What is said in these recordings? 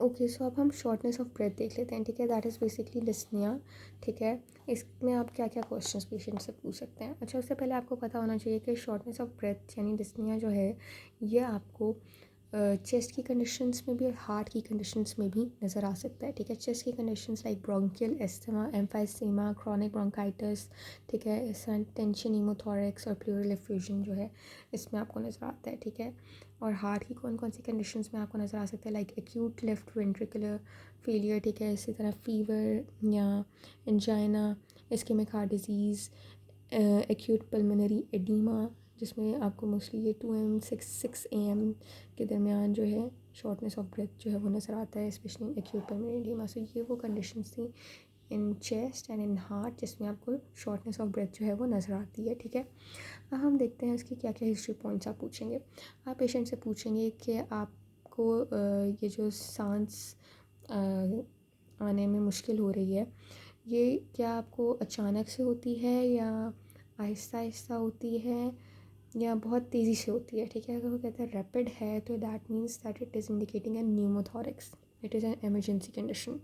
Okay, सो अब हम shortness of breath देख लेते हैं, ठीक है। दैट इज़ बेसिकली डिस्निया, ठीक है। इसमें आप क्या क्या क्वेश्चंस पेशेंट से पूछ सकते हैं। अच्छा, उससे पहले आपको पता होना चाहिए कि शॉर्टनेस ऑफ ब्रेथ यानी डिस्निया जो है ये आपको चेस्ट की कंडीशंस में भी और हार्ट की कंडीशंस में भी नज़र आ सकता है, ठीक है। चेस्ट की conditions like bronchial asthma, emphysema, chronic bronchitis, ठीक है, टेंशन, हीमोथोरैक्स और प्लूरल एफ्यूजन जो है इसमें आपको नज़र आता है, ठीक है। और हार्ट की कौन कौन सी कंडीशंस में आपको नज़र आ सकता है, like acute left ventricular failure, ठीक है। इसी तरह फीवर या angina, ischaemic heart disease, acute pulmonary oedema, जिसमें आपको मोस्टली ये 2 AM 6 AM के दरमियान जो है शॉर्टनेस ऑफ ब्रेथ जो है वो नज़र आता है, स्पेशली एक्यूट पल्मोनरी एडीमा। सो ये वो कंडीशंस थी in chest and in heart जिसमें आपको शॉर्टनेस ऑफ ब्रेथ जो है वो नज़र आती है, ठीक है। अब हम देखते हैं इसकी क्या क्या हिस्ट्री पॉइंट्स आप पूछेंगे। आप पेशेंट से पूछेंगे कि आपको ये जो सांस आने में मुश्किल हो रही है, ये क्या आपको अचानक से होती है या आहिस्ता आहिस्ता होती है या बहुत तेज़ी से होती है, ठीक है। अगर वो कहता है रैपिड है तो that means that it is indicating a pneumothorax, it is an emergency condition.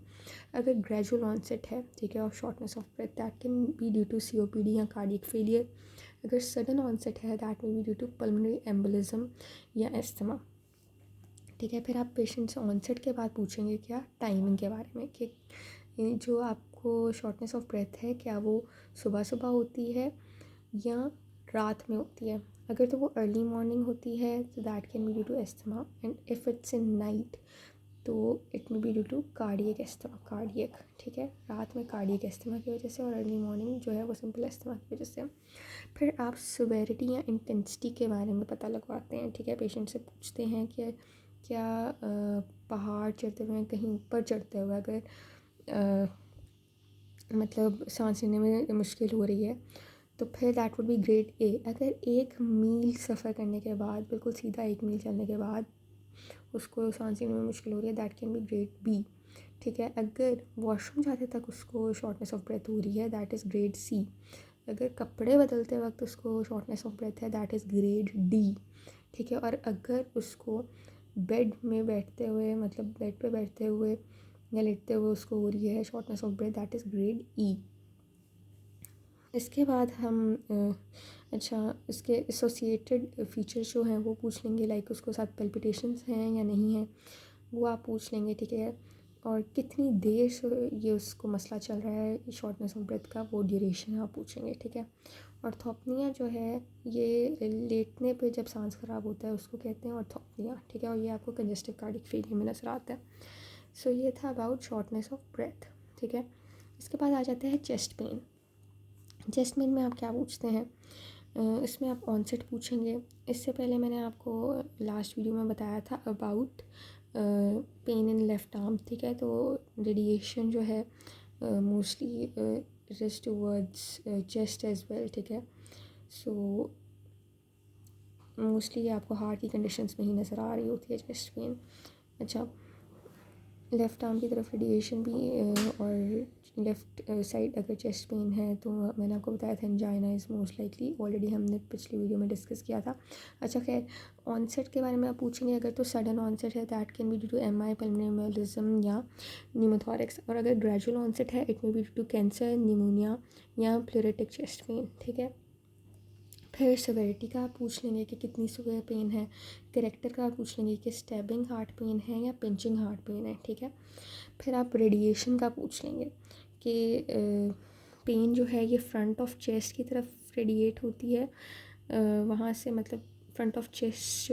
अगर ग्रेजुअल ऑनसेट है, ठीक है, of shortness of breath, that can be due to COPD या कार्डियक फेलियर। अगर सडन ऑनसेट है that may be due to pulmonary embolism या asthma, ठीक है। फिर आप पेशेंट से ऑनसेट के बाद पूछेंगे क्या टाइमिंग के बारे में कि ये जो आपको शॉर्टनेस ऑफ ब्रेथ है क्या वो सुबह सुबह होती है या रात में होती है। अगर तो वो अर्ली मॉर्निंग होती है तो that can be due to asthma, and if it's in night तो it may be due to cardiac asthma, cardiac, ठीक है। रात में कार्डियक एस्थमा की वजह से और अर्ली मॉर्निंग जो है वो सिंपल एस्थमा की वजह से। फिर आप सिवेरिटी या इंटेंसिटी के बारे में पता लगवाते हैं, ठीक है। पेशेंट से पूछते हैं कि क्या पहाड़ चढ़ते हुए कहीं ऊपर चढ़ते हुए अगर मतलब सांस लेने में मुश्किल हो रही है तो फिर that would be grade A. अगर 1 मील सफ़र करने के बाद, बिल्कुल सीधा 1 मील चलने के बाद उसको सांस लेने में मुश्किल हो रही है, that can be grade B, ठीक है। अगर वॉशरूम जाते तक उसको शॉर्टनेस ऑफ ब्रेथ हो रही है दैट इज़ ग्रेड सी। अगर कपड़े बदलते वक्त उसको शॉर्टनेस ऑफ ब्रेथ है दैट इज़ ग्रेड डी, ठीक है। और अगर उसको बेड में बैठते हुए, मतलब बेड पे बैठते हुए या लेटते हुए उसको हो रही है shortness of breath, that is grade E. इसके बाद हम अच्छा इसके एसोसिएटेड फीचर्स जो हैं वो पूछ लेंगे, लाइक उसको साथ पल्पिटेशंस हैं या नहीं है वो आप पूछ लेंगे, ठीक है। और कितनी देर से ये उसको मसला चल रहा है शॉर्टनेस ऑफ ब्रेथ का, वो ड्यूरेशन आप पूछेंगे, ठीक है। ऑर्थोपनिया जो है ये लेटने पे जब सांस ख़राब होता है उसको कहते हैं ऑर्थोपनिया, ठीक है। और ये आपको कंजेस्टिव कार्डियक फेलियर में नज़र आता है। सो ये था अबाउट शॉर्टनेस ऑफ ब्रेथ, ठीक है। इसके बाद आ जाता है चेस्ट पेन। चेस्ट पेन में आप क्या पूछते हैं, इसमें आप ऑनसेट पूछेंगे। इससे पहले मैंने आपको लास्ट वीडियो में बताया था about pain in left arm, ठीक है। तो रेडिएशन जो है mostly wrist towards chest as well, ठीक है। सो मोस्टली आपको हार्ट की कंडीशंस में ही नज़र आ रही होती है चेस्ट पेन। अच्छा, लेफ़्ट आर्म की तरफ रेडिएशन भी और लेफ़्ट साइड अगर चेस्ट पेन है तो मैंने आपको बताया था angina is most likely, already हमने पिछली वीडियो में डिस्कस किया था। अच्छा खैर, ऑनसेट के बारे में आप पूछेंगे। अगर तो सडन ऑनसेट है that can be due to MI, pulmonary embolism या न्यूमोथोरैक्स। और अगर ग्रेजुअल ऑनसेट है it may be due to cancer, pneumonia या प्लेरेटिक चेस्ट पेन, ठीक है। फिर सेवेरिटी का आप पूछ लेंगे कि कितनी सीवियर पेन है। कैरेक्टर का आप पूछ लेंगे कि स्टैबिंग हार्ट पेन है या पिंचिंग हार्ट पेन है, ठीक है। फिर आप रेडिएशन का पूछ लेंगे कि पेन जो है ये फ्रंट ऑफ चेस्ट की तरफ रेडिएट होती है, वहाँ से मतलब फ्रंट ऑफ चेस्ट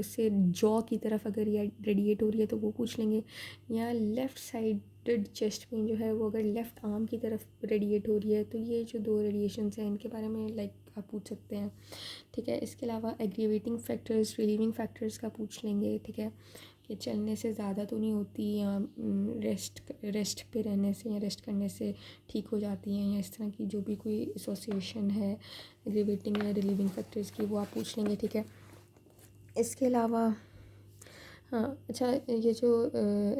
से जॉ की तरफ अगर ये रेडिएट हो रही है तो वो पूछ लेंगे, या लेफ़्ट साइडेड चेस्ट पेन जो है वो अगर लेफ़्ट आर्म की तरफ रेडिएट हो रही है। तो ये जो 2 रेडिएशंस हैं इनके बारे में लाइक आप पूछ सकते हैं, ठीक है। इसके अलावा एग्रीवेटिंग फैक्टर्स, रिलीविंग फैक्टर्स का पूछ लेंगे, ठीक है, कि चलने से ज़्यादा तो नहीं होती या रेस्ट पे रहने से या रेस्ट करने से ठीक हो जाती हैं, या इस तरह की जो भी कोई एसोसिएशन है एग्रीवेटिंग या रिलीविंग फैक्टर्स की वो आप पूछ लेंगे, ठीक है। इसके अलावा हाँ, अच्छा, ये जो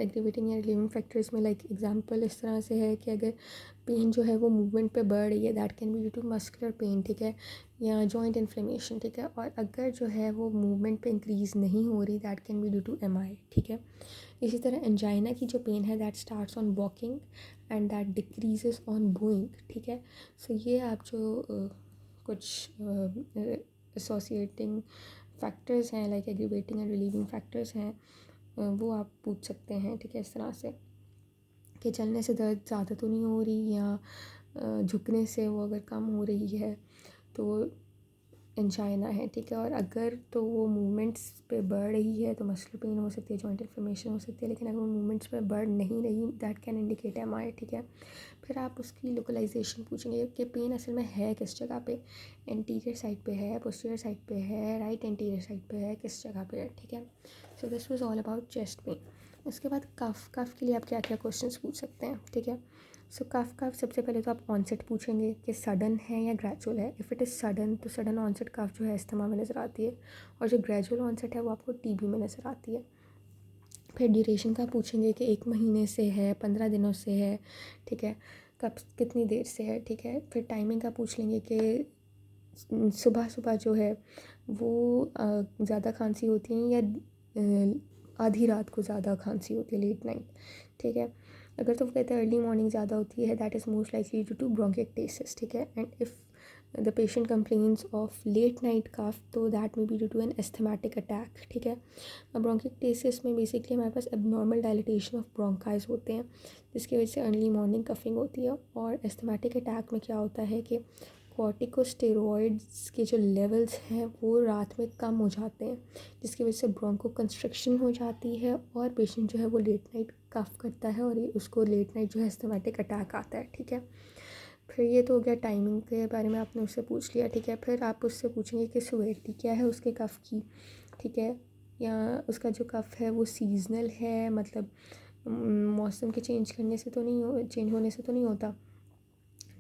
एग्रीवेटिंग या रिलीविंग फैक्टर्स में लाइक एग्जांपल इस तरह से है कि अगर पेन जो है वो मूवमेंट पे बढ़ रही है, that can be due to muscular pain, ठीक है, या जॉइंट इन्फ्लेमेशन, ठीक है। और अगर जो है वो मूवमेंट पे इंक्रीज़ नहीं हो रही, that can be due to MI, ठीक है। इसी तरह एंजाइना की जो पेन है that starts on walking and that decreases on going, ठीक है। सो ये आप जो कुछ एसोसिएटिंग फैक्टर्स हैं like aggravating and relieving factors हैं, वो आप पूछ सकते हैं, ठीक है, इस तरह से कि चलने से दर्द ज़्यादा तो नहीं हो रही, या झुकने से वो अगर कम हो रही है तो एंजाइना है, ठीक है। और अगर तो वो मूवमेंट्स पे बढ़ रही है तो मसल पेन हो सकती है, जॉइंट इन्फ्लेमेशन हो सकती है, लेकिन अगर वो मूवमेंट्स पे बढ़ नहीं रही, दैट कैन इंडिकेट एमआई, ठीक है। फिर आप उसकी लोकलाइजेशन पूछेंगे कि पेन असल में है किस जगह पे, एंटीरियर साइड पे है, पोस्टीरियर साइड पे है, राइट एंटीरियर साइड पे है, किस जगह पे है, ठीक है। So this was all about chest pain. उसके बाद कफ के लिए आप क्या क्या क्वेश्चंस पूछ सकते हैं, ठीक है। सो कफ सबसे पहले तो आप ऑनसेट पूछेंगे कि सडन है या ग्रेजुअल है। इफ़ इट इज़ सडन तो सडन ऑनसेट कफ जो है अस्थमा में नज़र आती है, और जो ग्रेजुअल ऑनसेट है वो आपको टीबी में नज़र आती है। फिर ड्यूरेशन का पूछेंगे कि 1 महीने से है, 15 दिनों से है, ठीक है, कब कितनी देर से है, ठीक है। फिर टाइमिंग का पूछ लेंगे कि सुबह सुबह जो है वो ज़्यादा खांसी होती है या आधी रात को ज़्यादा खांसी होती है, लेट नाइट, ठीक है। अगर तो वो कहते हैं अर्ली मॉर्निंग ज़्यादा होती है, that is most likely due to bronchitis, ठीक है। And if the patient complains of late night cough तो that may be due to an asthmatic attack, ठीक है। ब्रोंकाइटिस में बेसिकली हमारे पास एबनॉर्मल डायलिटेशन ऑफ ब्रोंकाइज होते हैं, जिसकी वजह से अर्ली मॉर्निंग कफिंग होती है। और एस्थमेटिक अटैक में क्या होता है कि कॉर्टिकोस्टेरॉइड्स के जो लेवल्स हैं वो रात में कम हो जाते हैं, जिसकी वजह से ब्रोंको कंस्ट्रक्शन हो जाती है और पेशेंट जो है वो लेट नाइट कफ करता है, और ये उसको लेट नाइट जो है एस्थमेटिक अटैक आता है, ठीक है। फिर ये तो हो गया टाइमिंग के बारे में, आपने उससे पूछ लिया, ठीक है। फिर आप उससे पूछेंगे कि सिवियरिटी क्या है उसके कफ की, ठीक है, या उसका जो कफ है वो सीजनल है, मतलब मौसम के चेंज होने से तो नहीं होता,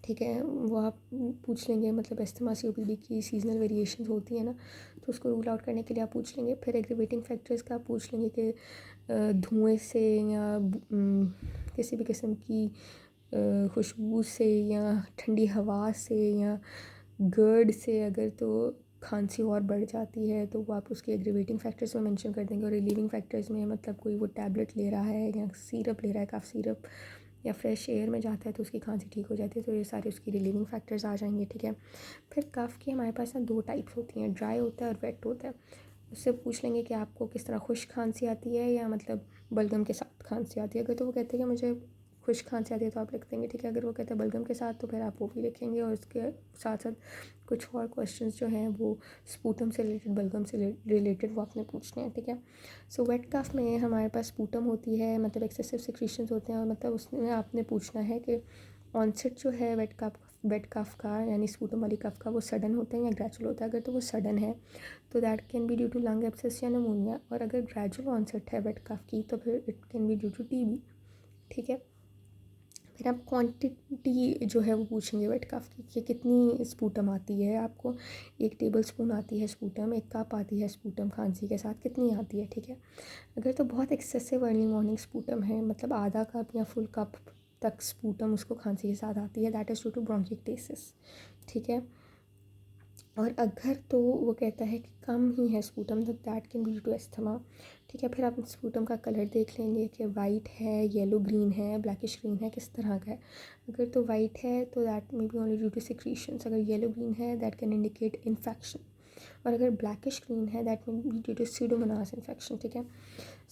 ठीक है। वो आप पूछ लेंगे, मतलब अस्थमा सीओपीडी की सीजनल वेरिएशंस होती है ना, तो उसको रूल आउट करने के लिए आप पूछ लेंगे। फिर एग्रीवेटिंग फैक्टर्स का आप पूछ लेंगे कि धुएं से या किसी भी किस्म की खुशबू से या ठंडी हवा से या गर्ड से अगर तो खांसी और बढ़ जाती है तो वो आप उसके एग्रीवेटिंग फैक्टर्स में मेंशन कर देंगे। और रिलीविंग फैक्टर्स में मतलब कोई वो टैबलेट ले रहा है या सिरप ले रहा है, कफ सिरप, या फ्रेश एयर में जाता है तो उसकी खांसी ठीक हो जाती है, तो ये सारे उसकी रिलीविंग फैक्टर्स आ जाएंगे, ठीक है। फिर कफ की हमारे पास ना 2 टाइप्स होती हैं, ड्राई होता है और वेट होता है। उससे पूछ लेंगे कि आपको किस तरह खुश्क खांसी आती है या मतलब बलगम के साथ खांसी आती है। अगर तो वो कहते हैं कि मुझे खुश्क खांसी आती है तो आप लिख देंगे, ठीक है। अगर वो कहते हैं बलगम के साथ तो फिर आप वो भी लिखेंगे, और उसके साथ साथ कुछ और क्वेश्चंस जो हैं वो स्पूटम से रिलेटेड, बलगम से रिलेटेड वो आपने पूछने हैं, ठीक है। सो वेट कफ में हमारे पास स्पूटम होती है, मतलब एक्सेसिव सिक्रीशंस होते हैं, और मतलब उसमें आपने पूछना है कि ऑनसेट जो है वेट कफ का यानी स्पूटम वाली कफ का वो सडन होता है या ग्रेजुअल होता है। अगर तो वो सडन है तो that can be due to lung abscess या निमोनिया, और अगर ग्रेजुअल ऑनसेट है वेट कफ की तो फिर it can be due to TB, ठीक है। फिर आप क्वांटिटी जो है वो पूछेंगे वेट कफ की कि कितनी स्पूटम आती है आपको। 1 टेबल स्पून आती है स्पूटम, 1 कप आती है स्पूटम खांसी के साथ, कितनी आती है, ठीक है। अगर तो बहुत एक्सेसिव अर्ली मॉर्निंग स्पूटम है, मतलब आधा कप या फुल कप तक स्पूटम उसको खांसी के साथ आती है, that is due to bronchitis, ठीक है। और अगर तो वो कहता है कि कम ही है स्पूटम तो that can be due to asthma, ठीक है। फिर आप स्पूटम का कलर देख लेंगे कि वाइट है, येलो ग्रीन है, ब्लैकिश ग्रीन है, किस तरह का है। अगर तो वाइट है तो that may be only due to secretions, अगर येलो ग्रीन है दैट कैन इंडिकेट इन्फेक्शन, और अगर ब्लैकिश ग्रीन है that may be due to pseudomonas infection, ठीक है।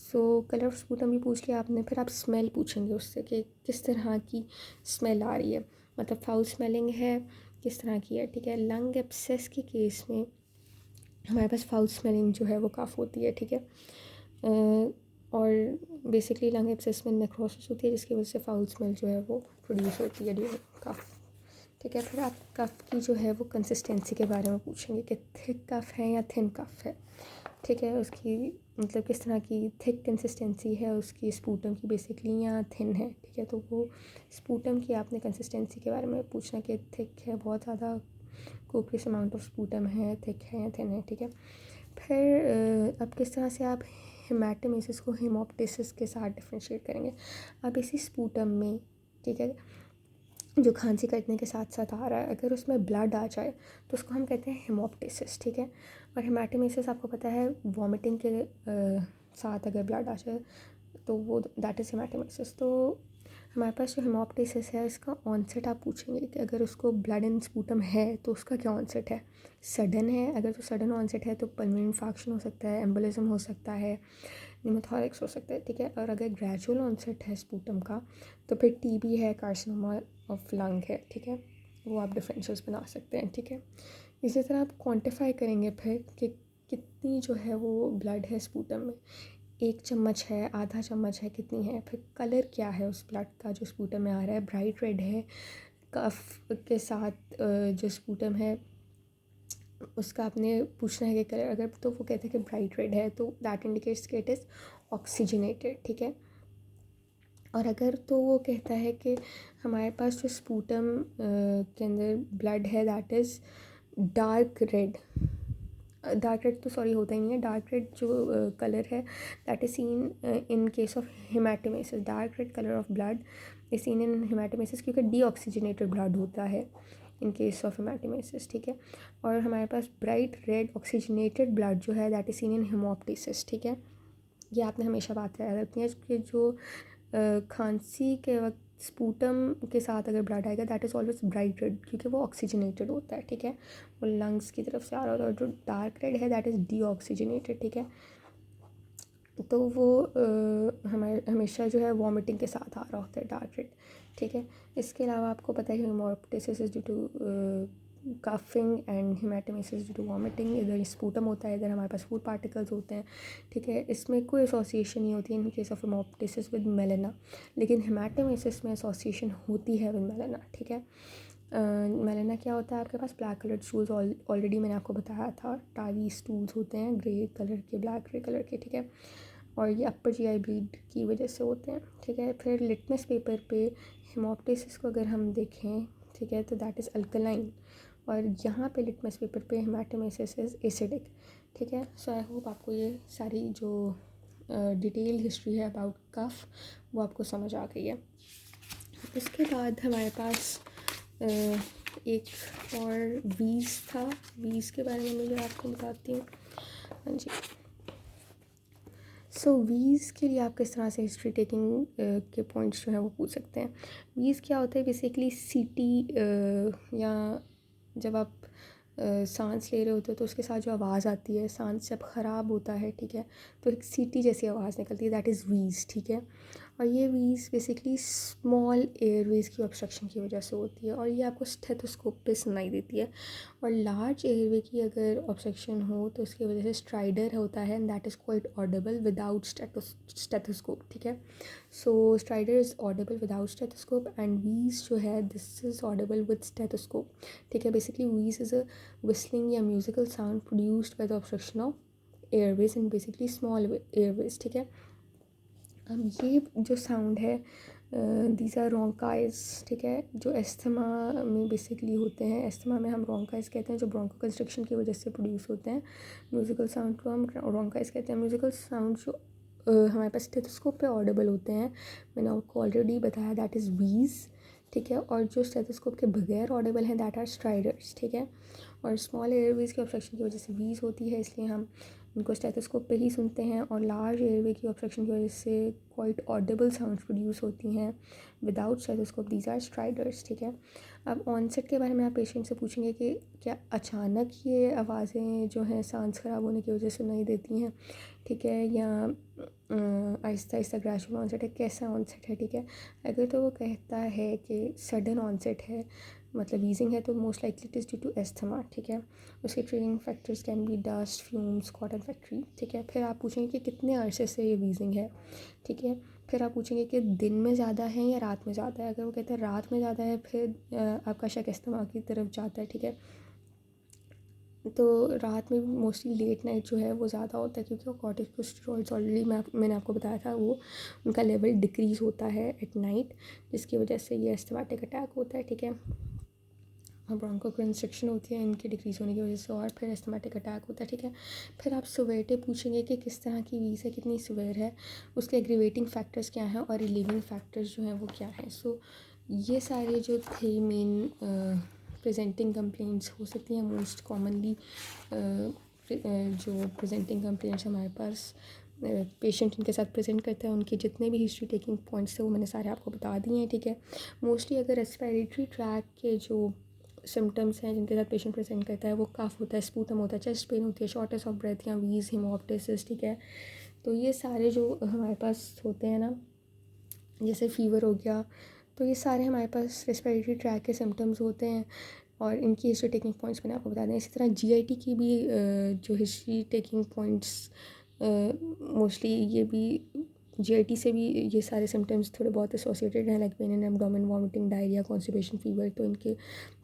सो कलर ऑफ स्पूटम भी पूछ लिया आपने। फिर आप स्मेल पूछेंगे उससे कि किस तरह की स्मेल आ रही है, मतलब फाउल स्मेलिंग है, किस तरह की है, ठीक है। लंग एब्सेस के केस में हमारे पास फाउल स्मेलिंग जो है वो कफ होती है, ठीक है। और बेसिकली लंग एब्सेस में नेक्रोसिस होती है जिसकी वजह से फाउल स्मेल जो है वो प्रोड्यूस होती है ड्यूरिंग कफ, ठीक है। फिर आप कफ की जो है वो कंसिस्टेंसी के बारे में पूछेंगे कि थिक कफ है या थिन कफ है, ठीक है। उसकी मतलब किस तरह की थिक कंसिस्टेंसी है उसकी स्पूटम की बेसिकली, या थिन है, ठीक है। तो वो स्पूटम की आपने कंसिस्टेंसी के बारे में पूछना कि थिक है, बहुत ज़्यादा कोपियस अमाउंट ऑफ स्पूटम है, थिक है या थिन है, ठीक है। फिर अब किस तरह से आप हेमाटोमेसिस को हेमोप्टिसिस के साथ डिफ्रेंशिएट करेंगे। अब इसी स्पूटम में, ठीक है, जो खांसी कटने के साथ साथ आ रहा है, अगर उसमें ब्लड आ जाए तो उसको हम कहते हैं हेमोप्टिसिस, ठीक है। और हेमाटोमेसिस आपको पता है वॉमिटिंग के साथ अगर ब्लड आ जाए तो वो दैट इज़ हेमाटोमेसिस। तो हमारे पास जो हेमोप्टिसिस है इसका ऑनसेट आप पूछेंगे कि अगर उसको ब्लड इन स्पूटम है तो उसका क्या ऑनसेट है। सडन है, अगर तो सडन ऑनसेट है तो पल्मोनरी इन्फेक्शन हो सकता है, एम्बोलिज्म हो सकता है, निमोथोरैक्स हो सकता है, ठीक है। और अगर ग्रेजुअल ऑनसेट है स्पूटम का तो फिर टीबी है, कार्सिनोमा ऑफ लंग है, ठीक है। वो आप डिफरेंशियल्स बना सकते हैं, ठीक है। इसी तरह आप क्वांटिफाई करेंगे फिर कि कितनी जो है वो ब्लड है स्पूटम में, 1 चम्मच है, आधा चम्मच है, कितनी है। फिर कलर क्या है उस ब्लड का जो स्पूटम में आ रहा है, ब्राइट रेड है, कफ के साथ जो स्पूटम है उसका आपने पूछना है कि कलर, अगर तो वो कहते हैं कि ब्राइट रेड है तो दैट इंडिकेट्स कि इट इज़ ऑक्सीजनेटेड, ठीक है। और अगर तो वो कहता है कि हमारे पास जो स्पूटम के अंदर ब्लड है that is dark red, dark red तो सॉरी होता ही नहीं है, डार्क रेड जो कलर है that is seen in case of haematemesis. Dark red colour of blood is seen in haematemesis क्योंकि डीऑक्सीजनेटेड ब्लड होता है इन केस ऑफ हेमाटोमेसिस, ठीक है। और हमारे पास ब्राइट रेड ऑक्सीजनेटेड ब्लड जो है दैट इज सीन इन हेमोप्टिसिस, ठीक है। ये आपने हमेशा बात याद रखनी है कि जो खांसी के वक्त स्पूटम के साथ अगर ब्लड आएगा that is always bright red क्योंकि वो ऑक्सीजनेटेड होता है, ठीक है। वो लंग्स की तरफ से आ रहा होता है। और जो डार्क रेड है दैट इज़ डीऑक्सीजनेटेड, ठीक है। तो वो हमारे हमेशा जो है वॉमिटिंग के साथ आ रहा होता है डार्क रेड, ठीक है। इसके अलावा आपको पता है haemoptysis is due to coughing and haematemesis due to vomiting. इधर स्पूटम होता है, इधर हमारे पास फूड पार्टिकल्स होते हैं, ठीक है। इसमें कोई एसोसिएशन नहीं होती है in case of haemoptysis with melaena, लेकिन हेमाटोमेसिस में एसोसिएशन होती है विद मेलाना, ठीक है। मेलाना क्या होता है, आपके पास ब्लैक कलर स्टूल्स ऑलरेडी मैंने आपको बताया था, टारी स्टूल्स होते हैं ग्रे कलर के, ब्लैक ग्रे कलर के, ठीक है। और ये अपर जीआई ब्लीड की वजह से होते हैं, ठीक है। फिर लिटमस पेपर पे हेमोप्टिसिस को अगर हम देखें, ठीक है, तो दैट इज़ अल्कलाइन। और यहाँ पे लिटमस पेपर पे हेमाटोमेसिस इज एसिडिक, ठीक है। सो आई होप आपको ये सारी जो डिटेल हिस्ट्री है अबाउट कफ वो आपको समझ आ गई है। इसके बाद हमारे पास एक और वीज़ था, वीज़ के बारे में मुझे आपको बताती हूँ। हाँ जी, सो वीज़ के लिए आप किस तरह से हिस्ट्री टेकिंग के पॉइंट्स जो हैं वो पूछ सकते हैं। वीज़ क्या होता है, बेसिकली सीटी या जब आप सांस ले रहे होते हो तो उसके साथ जो आवाज़ आती है, सांस जब ख़राब होता है, ठीक है, तो एक सीटी जैसी आवाज़ निकलती है, दैट इज़ वीज़, ठीक है। और ये वीज़ बेसिकली स्मॉल एयरवेज़ की ऑब्स्ट्रक्शन की वजह से होती है और ये आपको स्टेथोस्कोप पे सुनाई देती है। और लार्ज एयरवे की अगर ऑब्स्ट्रक्शन हो तो उसकी वजह से स्ट्राइडर होता है and that is quite audible without stethoscope, ठीक है। So stridor is audible without stethoscope and wheeze जो है this is audible with stethoscope, ठीक है। Basically wheeze is a whistling या musical sound produced by the obstruction of airways and basically small airways, ठीक है। अब ये जो साउंड है दीज आर रोंकाइज, ठीक है, जो एस्थमा में बेसिकली होते हैं। एस्थमा में हम रोंकाइज कहते हैं जो ब्रोंको कंस्ट्रिक्शन की वजह से प्रोड्यूस होते हैं। म्यूजिकल साउंड को हम रोंकाइज कहते हैं। म्यूजिकल साउंड जो हमारे पास स्टेथोस्कोप पे ऑडिबल होते हैं, मैंने आपको ऑलरेडी बताया दैट इज़ वीज़, ठीक है। और जो स्टेथोस्कोप के बगैर ऑडिबल हैं दैट आर स्ट्राइडर्स, ठीक है। और स्मॉल एयरवेज की ऑब्स्ट्रक्शन की वजह से वीज़ होती है, इसलिए हम उनको स्टेथोस्कोप पे ही सुनते हैं। और लार्ज एयरवे की ऑब्स्ट्रक्शन की वजह से क्वाइट ऑडिबल साउंड्स प्रोड्यूस होती हैं without stethoscope, these are stridors, ठीक है। अब ऑनसेट के बारे में आप पेशेंट से पूछेंगे कि क्या अचानक ये आवाज़ें जो हैं सांस ख़राब होने की वजह से सुनाई देती हैं, ठीक है, या आहिस्ता आहिस्ता ग्रेजुअल ऑनसेट है, कैसा ऑनसेट है, ठीक है। अगर तो वो कहता है कि सडन ऑनसेट है, मतलब वीजिंग है, तो most likely it is due to asthma, ठीक है। उसके triggering factors can be dust, fumes, cotton factory, ठीक है। फिर आप पूछेंगे कि कितने अरसे से ये वीजिंग है, ठीक है। फिर आप पूछेंगे कि दिन में ज़्यादा है या रात में ज़्यादा है। अगर वो कहते हैं रात में ज़्यादा है फिर आपका शक एस्थमा की तरफ जाता है, ठीक है। तो रात में मोस्टली लेट नाइट जो है वो ज़्यादा होता है क्योंकि कॉर्टिकोस्टेरॉइड्स ऑलरेडी मैंने आपको बताया था वो उनका लेवल डिक्रीज़ होता है एट नाइट, जिसकी वजह से ये एस्थमेटिक अटैक होता है, ठीक है। ब्रोंकोकंस्ट्रिक्शन होती है इनकी डिक्रीज़ होने की वजह से, और फिर एस्थमेटिक अटैक होता है, ठीक है। फिर आप सिवियरिटी पूछेंगे कि किस तरह की वीज़ है, कितनी सिवियर है, उसके एग्रीवेटिंग फैक्टर्स क्या हैं और रिलीविंग फैक्टर्स जो हैं वो क्या हैं। सो ये सारे जो थे मेन प्रेजेंटिंग कंप्लेंट्स हो सकती हैं। मोस्ट कॉमनली जो प्रेजेंटिंग कंप्लेंट्स हमारे पास पेशेंट इनके साथ प्रेजेंट करता है, उनके जितने भी हिस्ट्री टेकिंग पॉइंट्स थे वो मैंने सारे आपको बता दिए हैं, ठीक है। मोस्टली अगर रेस्पिरेटरी ट्रैक के जो सिम्टम्स हैं जिनके साथ पेशेंट प्रेजेंट करता है वो कफ होता है, स्पूटम होता है, चेस्ट पेन होती है, शॉर्टनेस ऑफ ब्रेथ या वीज, हेमोप्टाइसिस, ठीक है। तो ये सारे जो हमारे पास होते हैं ना, जैसे फीवर हो गया, तो ये सारे हमारे पास रेस्पिरेटरी ट्रैक के सिम्टम्स होते हैं और इनकी हिस्ट्री टेकिंग पॉइंट्स मैंने आपको बता दें। इसी तरह जीआईटी की भी जो हिस्ट्री टेकिंग पॉइंट्स मोस्टली ये भी जीआईटी से भी ये सारे सिम्टम्स थोड़े बहुत एसोसिएटेड हैं, like pain in abdomen, vomiting, diarrhoea, constipation, fever. तो इनके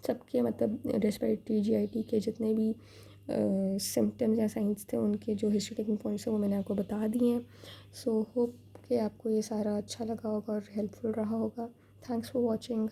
सबके मतलब रेस्पिरेटरी जीआईटी के जितने भी सिम्टम्स या साइंस थे उनके जो हिस्ट्री टेकिंग पॉइंट्स हैं वो मैंने आपको बता दिए हैं। सो होप कि आपको ये सारा अच्छा लगा होगा और हेल्पफुल रहा होगा। Thanks for watching.